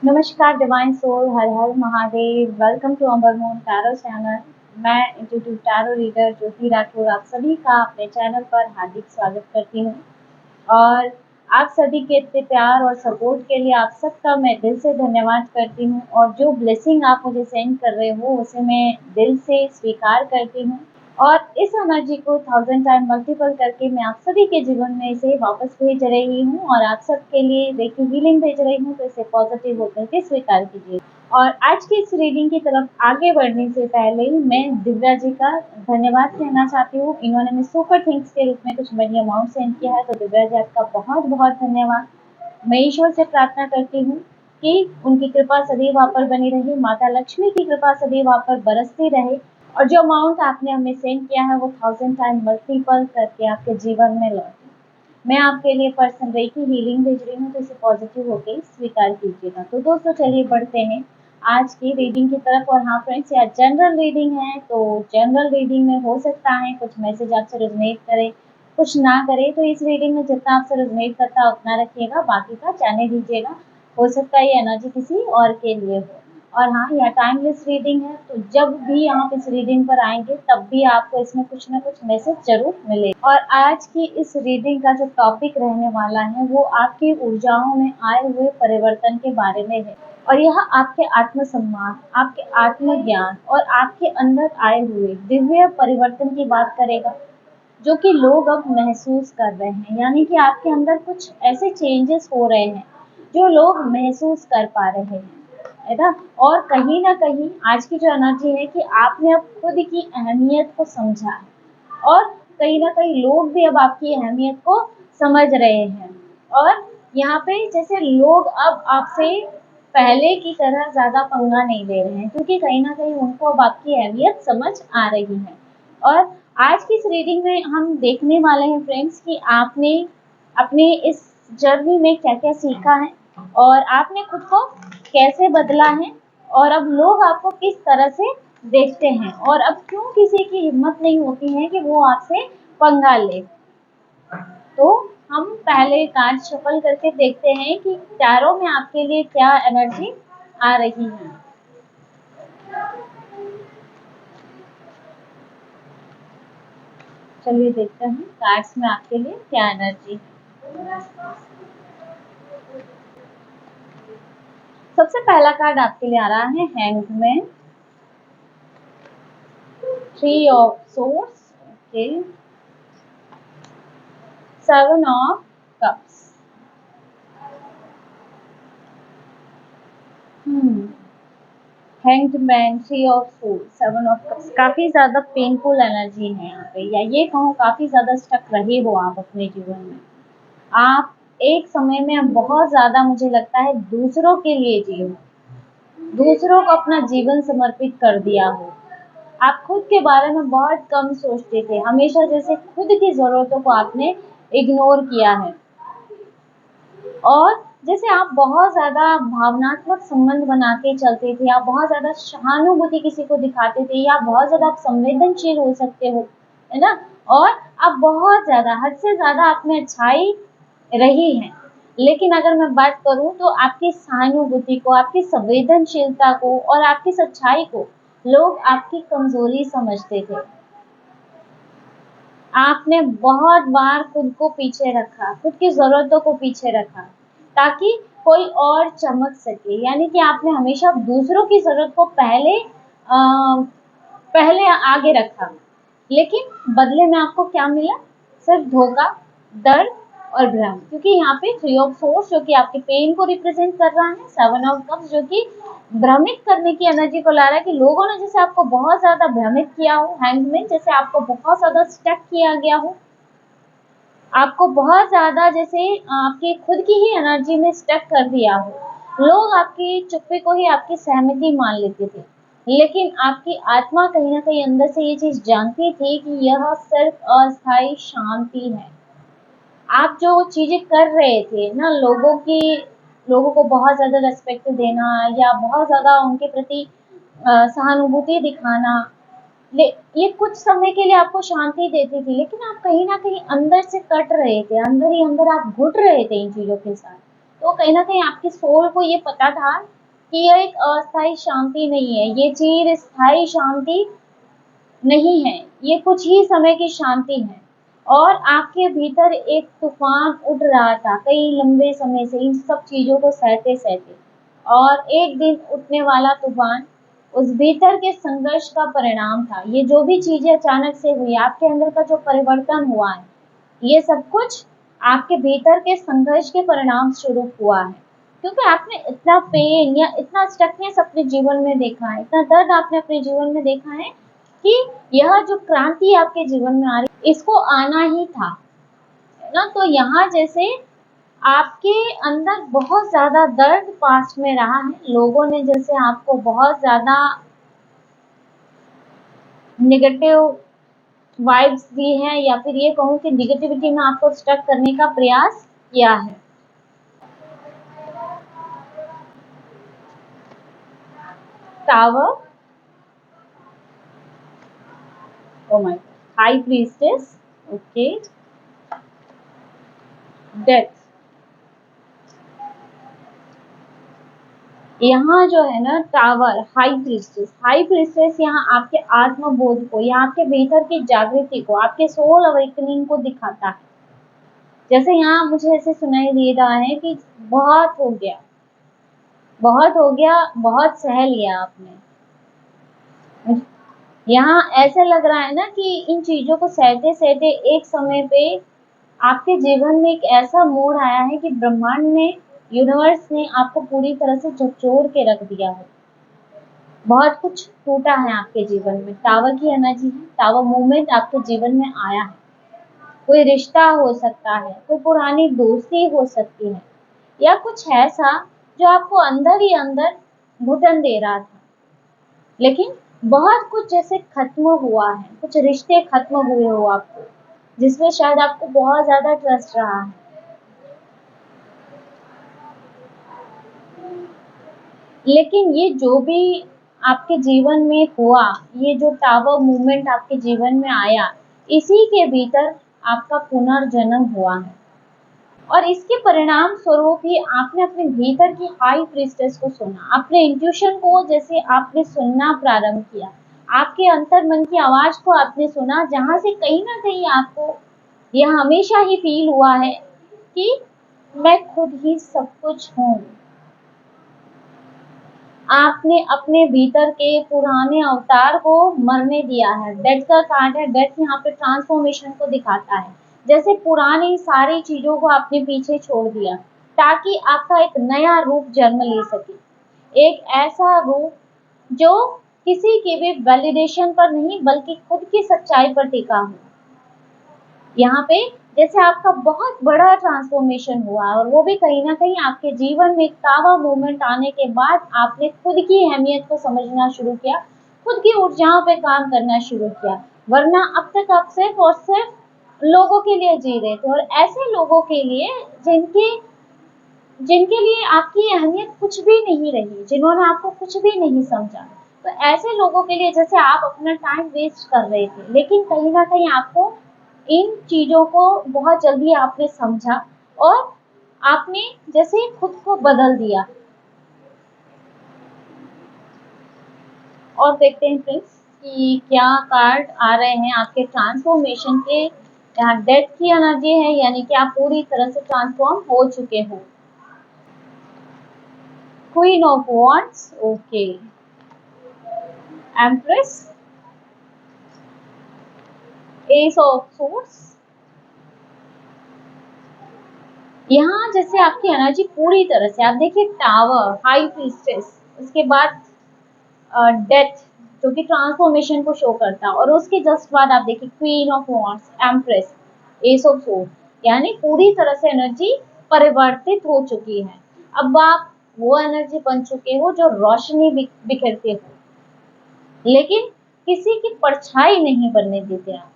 नमस्कार divine soul, हर हर Mahadev. Welcome to Amar moon tarot channel. मैं institute tarot reader Jyoti Rathore आप सभी का अपने चैनल पर हार्दिक स्वागत करती हूँ। और आप सभी के इतने प्यार और सपोर्ट के लिए आप सबका मैं दिल से धन्यवाद करती हूँ। और जो ब्लेसिंग आप मुझे सेंड कर रहे हो उसे मैं दिल से स्वीकार करती हूँ। और इस एनर्जी को 1000 टाइम मल्टीपल करके मैं आप सभी के जीवन में इसे वापस भेज रही हूँ और आप सबके लिए देखिए हीलिंग भेज रही हूँ, तो इसे पॉजिटिव होकर के स्वीकार कीजिए। और आज की इस रीडिंग की तरफ आगे बढ़ने से पहले मैं दिव्या जी का धन्यवाद कहना चाहती हूँ। इन्होंने मुझे सुपर थिंग्स के रूप में कुछ मनी अमाउंट सेंड किया है, तो दिव्या जी आपका बहुत बहुत धन्यवाद। मैं ईश्वर से प्रार्थना करती हूँ कि उनकी कृपा सदैव आप पर बनी रहे, माता लक्ष्मी की कृपा सदैव आप पर बरसती रहे और जो अमाउंट आपने हमें सेंड किया है वो 1000 टाइम मल्टीपल करके आपके जीवन में लौटे। मैं आपके लिए पर्सनल वे की हीलिंग भेज रही हूँ, तो इसे पॉजिटिव होके स्वीकार कीजिएगा। तो दोस्तों चलिए बढ़ते हैं आज की रीडिंग की तरफ। और हाँ फ्रेंड्स, यह जनरल रीडिंग है, तो जनरल रीडिंग में हो सकता है कुछ मैसेज आपसे रेजोनेट करे, कुछ ना करे। तो इस रीडिंग में जितना आपसे रेजोनेट करता है उतना रखिएगा, बाकी का जाने दीजिएगा। हो सकता है ये एनर्जी किसी और के लिए हो। और हाँ, यह टाइमलेस रीडिंग है, तो जब भी आप इस रीडिंग पर आएंगे तब भी आपको इसमें कुछ ना कुछ मैसेज जरूर मिलेगा। और आज की इस रीडिंग का जो टॉपिक रहने वाला है वो आपकी ऊर्जाओं में आए हुए परिवर्तन के बारे में है। और यह आपके आत्मसम्मान, आपके आत्मज्ञान और आपके अंदर आए हुए दिव्य परिवर्तन की बात करेगा, जो कि लोग अब महसूस कर रहे हैं। यानी कि आपके अंदर कुछ ऐसे चेंजेस हो रहे हैं जो लोग महसूस कर पा रहे हैं, है ना। और कहीं ना कहीं आज की जो एनर्जी है कि आपने अब खुद की अहमियत को समझा है और कहीं ना कहीं लोग भी अब आपकी अहमियत को समझ रहे हैं। और यहाँ पे जैसे लोग अब आपसे पहले की तरह ज्यादा पंगा नहीं ले रहे हैं, क्योंकि कहीं ना कहीं उनको अब आपकी अहमियत समझ आ रही है। और आज की इस रीडिंग में हम देखने वाले हैं फ्रेंड्स कि आपने अपने इस जर्नी में क्या क्या सीखा है और आपने खुद को कैसे बदला है और अब लोग आपको किस तरह से देखते हैं और अब क्यों किसी की हिम्मत नहीं होती है कि वो आपसे पंगा ले। तो हम पहले कार्ड शफल करके देखते हैं कि टैरो में आपके लिए क्या एनर्जी आ रही है। चलिए देखते हैं कार्ड्स में आपके लिए क्या एनर्जी है। सबसे पहला कार्ड आपके लिए आ रहा है hangman, 3 of swords, okay, 7 of cups. Hangman, 3 of swords, 7 of cups, काफी ज्यादा पेनफुल एनर्जी है यहाँ पे, या ये कहूँ काफी ज्यादा स्टक रहे हो आप अपने जीवन में। आप एक समय में बहुत ज्यादा, मुझे लगता है, दूसरों के लिए जिए, दूसरों को अपना जीवन समर्पित कर दिया हो। आप खुद के बारे में बहुत कम सोचते थे, हमेशा जैसे खुद की जरूरतों को आपने इग्नोर किया है। और जैसे आप बहुत ज्यादा भावनात्मक संबंध बना के चलते थे, आप बहुत ज्यादा सहानुभूति किसी को दिखाते थे, या बहुत ज्यादा आप संवेदनशील हो सकते हो, है ना। और आप बहुत ज्यादा, हद से ज्यादा आप में अच्छाई रही है। लेकिन अगर मैं बात करूं तो आपकी सहानुभूति को, आपकी संवेदनशीलता को और आपकी सच्चाई को लोग आपकी कमजोरी समझते थे। आपने बहुत बार खुद को पीछे रखा, खुद की जरूरतों को पीछे रखा ताकि कोई और चमक सके। यानी कि आपने हमेशा दूसरों की जरूरत को पहले आगे रखा, लेकिन बदले में आपको क्या मिला? सिर्फ धोखा, दर्द और भ्रम। क्योंकि यहाँ पे 3 ऑफ सोर्स जो कि आपके पेन को रिप्रेजेंट कर रहा है, 7 ऑफ कप्स जो कि भ्रमित करने की एनर्जी को ला रहा है, कि लोगों ने जैसे आपको बहुत ज्यादा भ्रमित किया हो, हैंगमैन जैसे आपको बहुत ज्यादा स्टक किया गया हो, आपको बहुत ज्यादा जैसे आपकी खुद की ही एनर्जी में स्टक कर दिया हो। लोग आपकी चुप्पी को ही आपकी सहमति मान लेते थे, लेकिन आपकी आत्मा कहीं ना कहीं अंदर से ये चीज जानती थी कि यह सिर्फ अस्थायी शांति है। आप जो चीजें कर रहे थे ना, लोगों को बहुत ज्यादा रेस्पेक्ट देना या बहुत ज्यादा उनके प्रति सहानुभूति दिखाना, ये कुछ समय के लिए आपको शांति देती थी, लेकिन आप कहीं ना कहीं अंदर से कट रहे थे, अंदर ही अंदर आप घुट रहे थे इन चीजों के साथ। तो कहीं न कहीं आपकी सोल को ये पता था कि यह एक अस्थायी शांति नहीं है, ये चिरस्थायी शांति नहीं है, ये कुछ ही समय की शांति है। और आपके भीतर एक तूफान उठ रहा था कई लंबे समय से इन सब चीज़ों को सहते-सहते, और एक दिन उठने वाला तूफान उस भीतर के संघर्ष का परिणाम था। ये जो भी चीज़ें अचानक से हुई, आपके अंदर का जो परिवर्तन हुआ है, ये सब कुछ आपके भीतर के संघर्ष के परिणाम स्वरूप हुआ है। क्योंकि आपने इतना पेन या इतना स्टकनेस अपने जीवन में देखा है, इतना दर्द आपने अपने जीवन में देखा है कि यह जो क्रांति आपके जीवन में आ रही, इसको आना ही था, है ना? तो यहाँ जैसे आपके अंदर बहुत ज़्यादा दर्द पास्ट में रहा है, लोगों ने जैसे आपको बहुत ज़्यादा नेगेटिव वाइब्स दी हैं, या फिर ये कहूँ कि नेगेटिविटी में आपको स्टक करने का प्रयास किया है। Tower, oh my god, high priestess, okay, death. यहाँ जो है ना टावर, हाई प्रीस्टेस यहाँ आपके आत्मबोध को या आपके भीतर की जागृति को, आपके सोल अवेकनिंग को दिखाता है। जैसे यहाँ मुझे ऐसे सुनाई दे रहा है कि बहुत हो गया, बहुत हो गया, बहुत सह लिया आपने। यहाँ ऐसे लग रहा है ना कि इन चीजों को सहते सहते एक समय पे आपके जीवन में एक ऐसा मोड़ आया है कि ब्रह्मांड ने, यूनिवर्स ने आपको पूरी तरह से झकझोर के रख दिया है। बहुत कुछ टूटा है आपके जीवन में, टावर की एनर्जी है, टावर मूवमेंट आपके जीवन में आया है। कोई रिश्ता हो सकता है, कोई पुरानी दोस्ती हो सकती है, या कुछ ऐसा जो आपको अंदर ही अंदर घुटन दे रहा था, लेकिन बहुत कुछ जैसे खत्म हुआ है, कुछ रिश्ते खत्म हुए हो आपको, जिसमें शायद आपको बहुत ज्यादा ट्रस्ट रहा है। लेकिन ये जो भी आपके जीवन में हुआ, ये जो टावर मूवमेंट आपके जीवन में आया, इसी के भीतर आपका पुनर्जन्म हुआ है। और इसके परिणाम स्वरूप ही आपने अपने भीतर की हाई प्रीस्टेस को सुना, अपने इंट्यूशन को जैसे आपने सुनना प्रारंभ किया, आपके अंतर मन की आवाज को आपने सुना, जहां से कहीं ना कहीं आपको यह हमेशा ही फील हुआ है कि मैं खुद ही सब कुछ हूँ। आपने अपने भीतर के पुराने अवतार को मरने दिया है। डेथ का कार्ड है, डेथ यहाँ पे ट्रांसफॉर्मेशन को दिखाता है। जैसे पुरानी सारी चीजों को आपने पीछे छोड़ दिया ताकि आपका एक नया रूप जन्म ले सके, एक ऐसा रूप जो किसी की भी वैलिडेशन पर नहीं बल्कि खुद की सच्चाई पर टिका हो। यहाँ पे जैसे आपका बहुत बड़ा ट्रांसफॉर्मेशन हुआ, और वो भी कहीं ना कहीं आपके जीवन में एक टावर मूवमेंट आने के बाद आपने खुद की अहमियत को समझना शुरू किया, खुद की ऊर्जाओं पे काम करना शुरू किया। वरना अब तक आप सिर्फ और सिर्फ लोगों के लिए जी रहे थे, और ऐसे लोगों के लिए जिनके जिनके लिए आपकी अहमियत कुछ भी नहीं रही, जिन्होंने आपको कुछ भी नहीं समझा। तो ऐसे लोगों के लिए जैसे आप अपना टाइम वेस्ट कर रहे थे, लेकिन कहीं ना कहीं आपको इन चीजों को बहुत जल्दी आपने समझा, और आपने जैसे खुद को बदल दिया। और देखते हैं फ्रेंड्स कि क्या कार्ड आ रहे हैं आपके ट्रांसफॉर्मेशन के। यहाँ डेथ की एनर्जी है, यानी कि आप पूरी तरह से ट्रांसफॉर्म हो चुके हो। Queen of wands, okay, empress, S of swords. यहाँ जैसे आपकी एनर्जी पूरी तरह से, आप देखिए टावर, हाई प्रीस्टेस, उसके बाद डेथ जो कि ट्रांसफॉर्मेशन को शो करता है, और उसके जस्ट बाद आप देखिए queen of wands, empress, S of sword, यानी पूरी तरह से एनर्जी परिवर्तित हो चुकी है। अब आप वो एनर्जी बन चुके हो जो रोशनी बिखेरते हो, लेकिन किसी की परछाई नहीं बनने देते आप।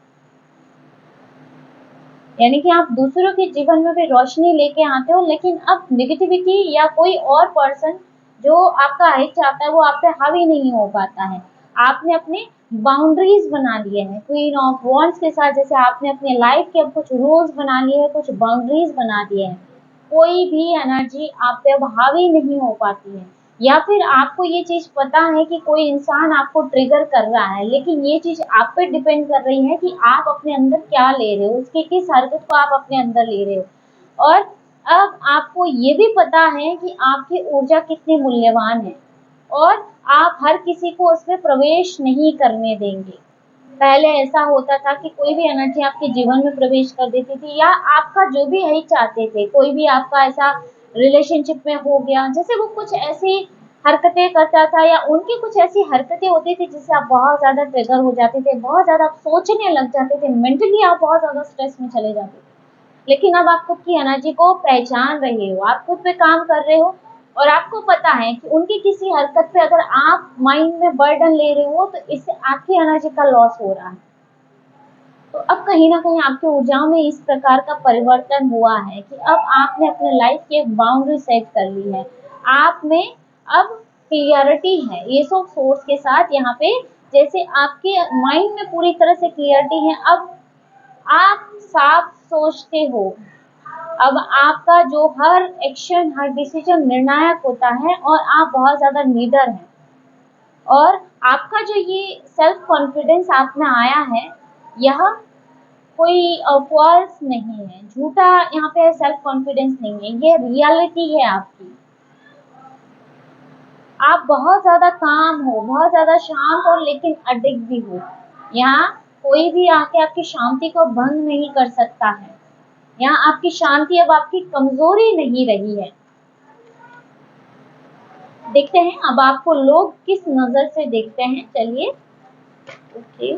यानी कि आप दूसरों के जीवन में भी रोशनी लेके आते हो, लेकिन अब नेगेटिविटी या कोई और पर्सन जो आपका हित चाहता है वो आप पे हावी नहीं हो पाता है। आपने अपने बाउंड्रीज बना लिए हैं क्वीन ऑफ वॉन्ड्स के साथ, जैसे आपने अपने लाइफ के अब कुछ रूल्स बना लिए हैं, कुछ बाउंड्रीज बना दिए हैं। कोई भी एनर्जी आप पे अब हावी नहीं हो पाती है। या फिर आपको ये चीज पता है कि कोई इंसान आपको ट्रिगर कर रहा है, लेकिन ये चीज आप पे डिपेंड कर रही है कि आप अपने अंदर क्या ले रहे हो, उसकी किस हरकत को आप अपने अंदर ले रहे हो। और अब आपको ये भी पता है कि आपकी ऊर्जा कितनी मूल्यवान है, और आप हर किसी को उसमें प्रवेश नहीं करने देंगे। पहले ऐसा होता था कि कोई भी एनर्जी आपके जीवन में प्रवेश कर देती थी, या आपका जो भी है चाहते थे, कोई भी आपका ऐसा रिलेशनशिप में हो गया, जैसे वो कुछ ऐसी हरकतें करता था, या उनकी कुछ ऐसी हरकतें होती थी जिससे आप बहुत ज्यादा ट्रिगर हो जाते थे, बहुत ज्यादा आप सोचने लग जाते थे, मेंटली आप बहुत ज्यादा स्ट्रेस में चले जाते थे। लेकिन अब आप खुद की एनर्जी को पहचान रहे हो, आप खुद पे काम कर रहे हो, और आपको पता है कि उनकी किसी हरकत पे अगर आप माइंड में बर्डन ले रहे हो तो इससे आपकी एनर्जी का लॉस हो रहा है। तो अब कहीं ना कहीं आपकी ऊर्जाओं में इस प्रकार का परिवर्तन हुआ है कि अब आपने अपने लाइफ की एक बाउंड्री सेट कर ली है। आप में अब क्लियरिटी है, ये सब सोर्स के साथ यहाँ पे, जैसे आपके माइंड में पूरी तरह से क्लियरिटी है। अब आप साफ सोचते हो, अब आपका जो हर एक्शन, हर डिसीजन निर्णायक होता है, और आप बहुत ज्यादा लीडर हैं। और आपका जो ये सेल्फ कॉन्फिडेंस आप में आया है, यह कोई फॉल्स नहीं है, झूठा यहाँ पे सेल्फ कॉन्फिडेंस नहीं है, ये रियलिटी है आपकी। आप बहुत ज्यादा काम हो, बहुत ज्यादा शांत हो, लेकिन अडिग भी हो। यहाँ कोई भी आके आपकी शांति को भंग नहीं कर सकता है। यहाँ आपकी शांति अब आपकी कमजोरी नहीं रही है। देखते हैं अब आपको लोग किस नजर से देखते हैं, चलिए। Okay,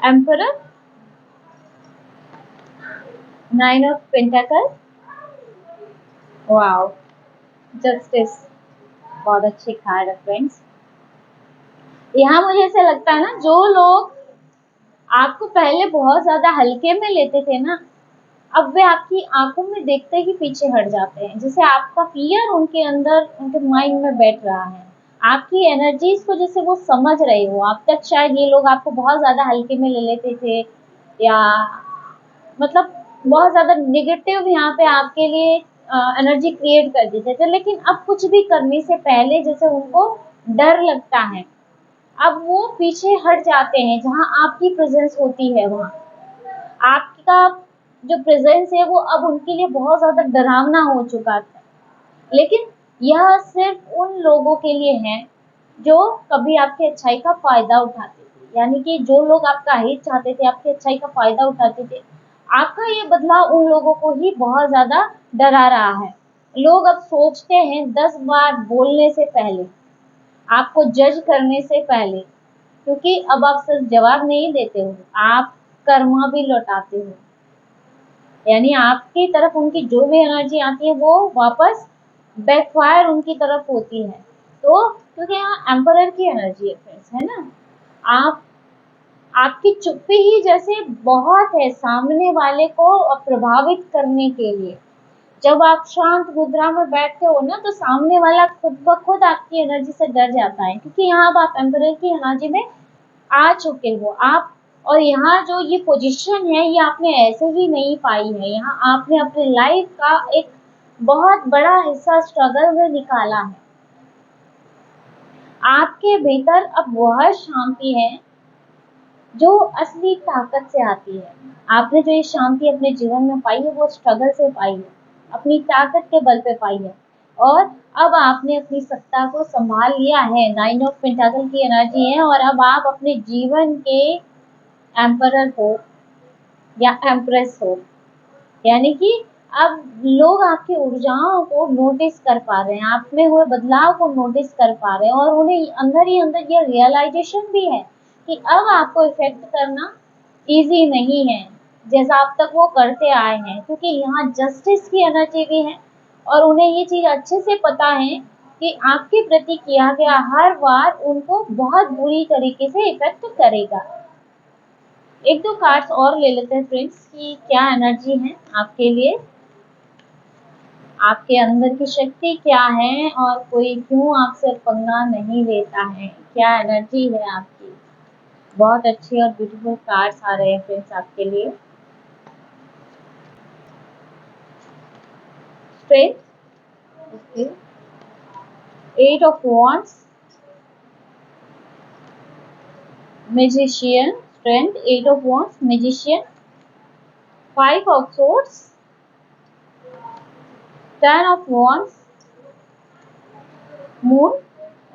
emperor, 9 of pentacle, wow, justice, बहुत अच्छे कार्ड है फ्रेंड्स। यहाँ मुझे ऐसा लगता है ना, जो लोग आपको पहले बहुत ज्यादा हल्के में लेते थे ना, अब वे आपकी आंखों में देखते ही पीछे हट जाते हैं। जैसे आपका फियर उनके अंदर, उनके माइंड में बैठ रहा है, आपकी एनर्जीज को जैसे वो समझ रहे हो। अब तक शायद ये लोग आपको बहुत ज्यादा हल्के में ले लेते थे, या मतलब बहुत ज्यादा निगेटिव यहाँ पे आपके लिए एनर्जी क्रिएट कर देते थे। लेकिन अब कुछ भी करने से पहले जैसे उनको डर लगता है, अब वो पीछे हट जाते हैं। जहाँ आपकी प्रेजेंस होती है, वहाँ आपका जो प्रेजेंस है वो अब उनके लिए बहुत ज्यादा डरावना हो चुका था। लेकिन यह सिर्फ उन लोगों के लिए है जो कभी आपकी अच्छाई का फायदा उठाते थे, यानी कि जो लोग आपका हित चाहते थे, आपकी अच्छाई का फायदा उठाते थे। आपका ये बदलाव उन लोगों को ही बहुत ज्यादा डरा रहा है। लोग अब सोचते हैं 10 बार बोलने से पहले, आपको जज करने से पहले, क्योंकि अब आप सिर्फ जवाब नहीं देते हो, आप कर्मा भी लौटाते हो। यानी आपकी तरफ उनकी जो भी एनर्जी आती है वो वापस बैकफायर उनकी तरफ होती है। तो क्योंकि यहाँ एम्परर की एनर्जी है फ्रेंड्स, है ना। आप आपकी चुप्पी ही जैसे बहुत है सामने वाले को प्रभावित करने के लिए। जब आप शांत मुद्रा में बैठते हो ना, तो सामने वाला खुद ब खुद आपकी एनर्जी से डर जाता है, क्योंकि यहाँ अब आप एम्परर की एनर्जी में आ चुके हो आप। और यहाँ जो ये पोजीशन है, ये आपने ऐसे ही नहीं पाई है, यहाँ आपने अपने लाइफ का एक बहुत बड़ा हिस्सा स्ट्रगल में निकाला है। आपके भीतर अब वह शांति है जो असली ताकत से आती है। आपने जो ये शांति अपने जीवन में पाई है, वो स्ट्रगल से पाई है, अपनी ताकत के बल पे पाई है। और अब आपने अपनी सत्ता को संभाल लिया है। 9 ऑफ पेंटाकल की एनर्जी है, और अब आप अपने जीवन के एम्परर हो या एम्प्रेस हो। यानी कि अब लोग आपकी ऊर्जाओं को नोटिस कर पा रहे हैं, आप में हुए बदलाव को नोटिस कर पा रहे हैं, और उन्हें अंदर ही अंदर ये रियलाइजेशन भी है कि अब आपको इफेक्ट करना इजी नहीं है जैसा अब तक वो करते आए हैं, क्योंकि यहाँ जस्टिस की एनर्जी भी है। और उन्हें ये चीज अच्छे से पता है कि आपके प्रति किया गया हर वार उनको बहुत बुरी तरीके से इफेक्ट करेगा। एक दो कार्ड्स और ले लेते हैं फ्रेंड्स कि क्या एनर्जी है आपके लिए, आपके अंदर की शक्ति क्या है, और कोई क्यों आपसे पंगा नहीं लेता है, क्या एनर्जी है आपकी। बहुत अच्छे और ब्यूटीफुल कार्ड्स आ रहे हैं फ्रेंड्स आपके लिए। Strength, okay, 8 of Wands, Magician, Strength, 8 of Wands, Magician, 5 of Swords, 10 of Wands, Moon,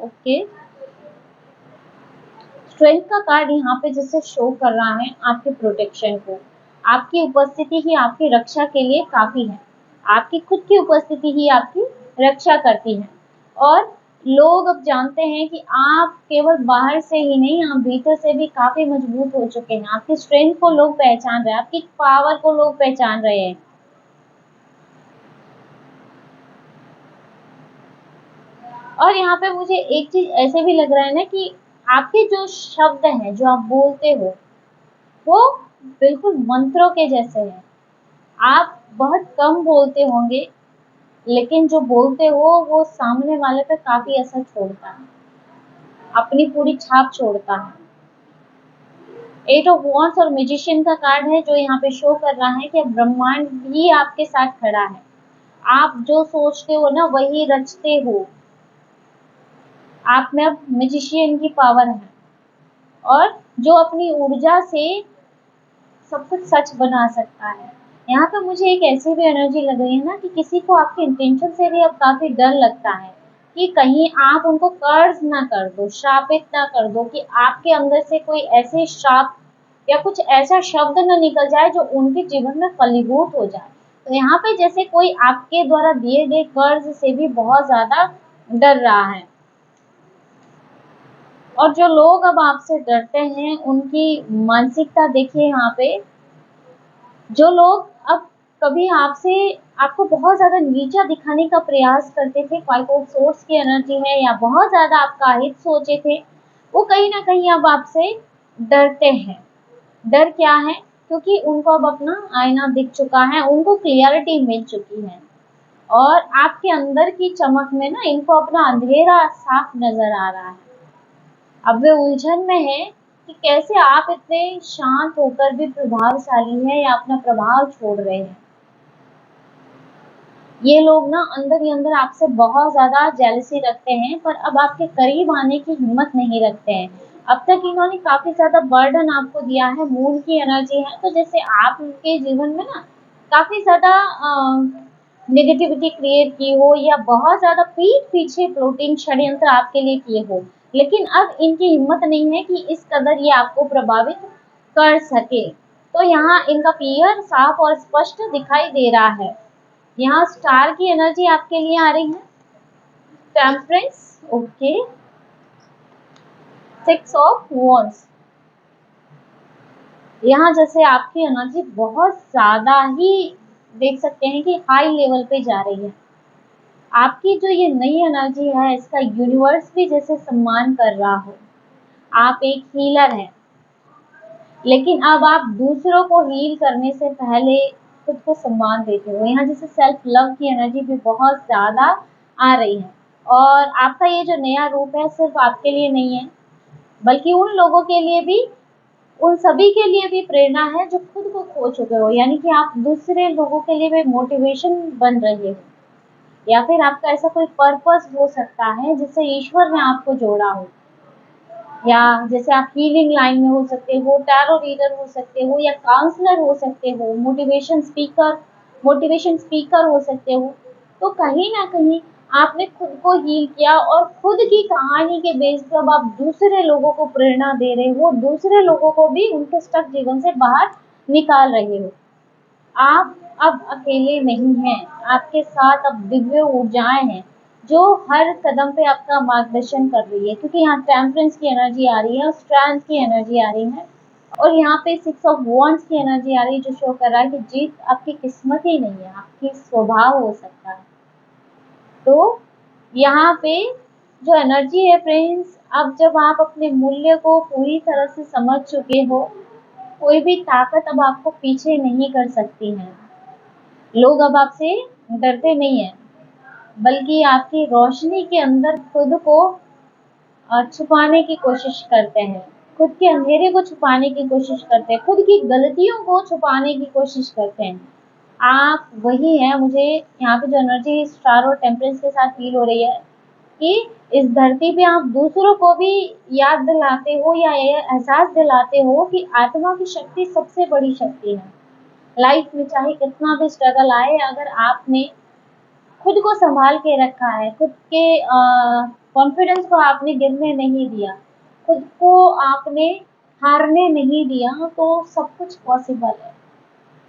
okay. Strength का कार्ड यहाँ पे जैसे शो कर रहा है आपके प्रोटेक्शन को, आपकी उपस्थिति ही आपकी रक्षा के लिए काफी है। आपकी खुद की उपस्थिति ही आपकी रक्षा करती है। और लोग अब जानते हैं कि आप केवल बाहर से ही नहीं, आप भीतर से भी काफी मजबूत हो चुके हैं। आपकी स्ट्रेंथ को लोग पहचान रहे हैं, आपकी पावर को लोग पहचान रहे हैं। और यहाँ पे मुझे एक चीज ऐसे भी लग रहा है ना कि आपके जो शब्द हैं जो आप बोलते हो वो बिल्कुल मंत्रों के जैसे हैं। आप बहुत कम बोलते होंगे, लेकिन जो बोलते हो वो सामने वाले पे काफी असर छोड़ता है, अपनी पूरी छाप छोड़ता है। 8 of Wands और मैजिशियन का कार्ड है जो यहाँ पे शो कर रहा है कि ब्रह्मांड भी आपके साथ खड़ा है। आप जो सोचते हो ना वही रचते हो। आप में अब मैजिशियन की पावर है, और जो अपनी ऊर्जा से सब कुछ सच बना सकता है। यहाँ पे मुझे एक ऐसी भी एनर्जी लग रही है ना कि किसी को आपके इंटेंशन से भी अब काफी डर लगता है कि कहीं आप उनको कर्ज ना कर दो, श्रापित ना कर दो, कि आपके अंदर से कोई ऐसे श्राप या कुछ ऐसा शब्द न निकल जाए जो उनके जीवन में फलीभूत हो जाए। तो यहाँ पे जैसे कोई आपके द्वारा दिए गए कर्ज से भी बहुत ज्यादा डर रहा है। और जो लोग अब आपसे डरते हैं उनकी मानसिकता देखिए यहाँ पे। जो लोग अब कभी आपसे आपको बहुत ज्यादा नीचा दिखाने का प्रयास करते थे, 5 of Swords की एनर्जी है, या बहुत ज्यादा आपका हित सोचे थे, वो कहीं ना कहीं अब आपसे डरते हैं। डर क्या है? क्योंकि उनको अब अपना आईना दिख चुका है, उनको क्लियरिटी मिल चुकी है, और आपके अंदर की चमक में ना इनको अपना अंधेरा साफ नजर आ रहा है। अब वे उलझन में है कि कैसे आप इतने शांत होकर भी प्रभावशाली हैं या अपना प्रभाव छोड़ रहे हैं। ये लोग ना अंदर ही अंदर आपसे बहुत ज्यादा जेलसी रखते हैं, पर अब आपके करीब आने की हिम्मत नहीं रखते हैं। अब तक इन्होंने काफी ज्यादा बर्डन आपको दिया है, मून की एनर्जी है, तो जैसे आप उनके जीवन में ना काफी ज्यादा नेगेटिविटी क्रिएट की हो, या बहुत ज्यादा पीठ पीछे प्लॉटिंग षड्यंत्र आपके लिए किए हो, लेकिन अब इनकी हिम्मत नहीं है कि इस कदर ये आपको प्रभावित कर सके। तो यहाँ इनका क्लियर, साफ और स्पष्ट दिखाई दे रहा है। यहाँ स्टार की एनर्जी आपके लिए आ रही है, टेम्परेंस, ओके, 6 of Wands। यहाँ जैसे आपकी एनर्जी बहुत ज्यादा ही देख सकते हैं कि हाई लेवल पे जा रही है। आपकी जो ये नई एनर्जी है इसका यूनिवर्स भी जैसे सम्मान कर रहा हो। आप एक हीलर हैं, लेकिन अब आप दूसरों को हील करने से पहले खुद को सम्मान देते हो। यहाँ जैसे सेल्फ लव की एनर्जी भी बहुत ज्यादा आ रही है। और आपका ये जो नया रूप है सिर्फ आपके लिए नहीं है, बल्कि उन लोगों के लिए भी, उन सभी के लिए भी प्रेरणा है जो खुद को खो चुके हो। यानी कि आप दूसरे लोगों के लिए भी मोटिवेशन बन रहे हो, या फिर आपका ऐसा कोई पर्पस हो सकता है जिससे ईश्वर ने आपको जोड़ा हो। या जैसे आप हीलिंग लाइन में हो सकते हो, टैरो रीडर हो सकते हो, या काउंसलर हो सकते हो, मोटिवेशन स्पीकर हो सकते हो। तो कहीं ना कहीं आपने खुद को हील किया, और खुद की कहानी के बेस पर अब आप दूसरे लोगों को प्रेरणा दे रहे हो, दूसरे लोगों को भी उनके स्टक जीवन से बाहर निकाल रहे हो। आप अब अकेले नहीं हैं, आपके साथ अब दिव्य ऊर्जाएं हैं जो हर कदम पे आपका मार्गदर्शन कर रही है। क्योंकि यहाँ टेम्परेंस की एनर्जी आ रही है और स्ट्रेंथ की एनर्जी आ रही है, और यहाँ पे 6 of Wands की एनर्जी आ रही है जो शो कर रहा है कि जीत आपकी किस्मत ही नहीं है, आपकी स्वभाव हो सकता है। तो यहाँ पे जो एनर्जी है फ्रेंड्स, अब जब आप अपने मूल्य को पूरी तरह से समझ चुके हो, कोई भी ताकत अब आपको पीछे नहीं कर सकती है। लोग अब आपसे डरते नहीं हैं, बल्कि आपकी रोशनी के अंदर खुद को छुपाने की कोशिश करते हैं। खुद के अंधेरे को छुपाने की कोशिश करते हैं, खुद की गलतियों को छुपाने की कोशिश करते हैं। आप वही हैं, मुझे यहाँ पे जो एनर्जी स्टार और टेम्परेंस के साथ फील हो रही है कि इस धरती पे आप दूसरों को भी याद दिलाते हो या ये एहसास दिलाते हो कि आत्मा की शक्ति सबसे बड़ी शक्ति है। लाइफ में चाहे कितना भी स्ट्रगल आए, अगर आपने खुद को संभाल के रखा है, खुद के कॉन्फिडेंस को आपने गिरने नहीं दिया, खुद को आपने हारने नहीं दिया, तो सब कुछ पॉसिबल है।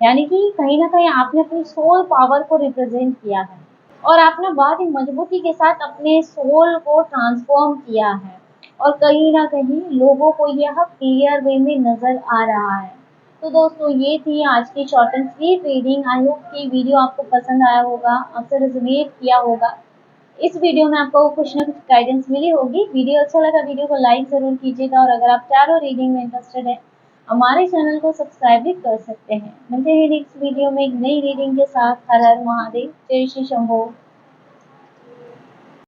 यानी कि कहीं ना कहीं आपने अपनी सोल पावर को रिप्रेजेंट किया है और आपने बहुत ही मजबूती के साथ अपने सोल को ट्रांसफॉर्म किया है और कहीं ना कहीं लोगों को यह क्लियर वे में नजर आ रहा है। तो दोस्तों, ये थी आज की short and sweet reading. I hope कि वीडियो आपको पसंद आया होगा, आपसे रेजोनेट किया होगा। इस वीडियो में आपको कुछ ना कुछ गाइडेंस मिली होगी। वीडियो अच्छा लगा, वीडियो को लाइक जरूर कीजिएगा और अगर आप टैरो रीडिंग में इंटरेस्टेड है, हमारे चैनल को सब्सक्राइब भी कर सकते हैं। मिलते हैं नेक्स्ट वीडियो में एक नई रीडिंग के साथ। हर हर महादेव, जय श्री शंभो।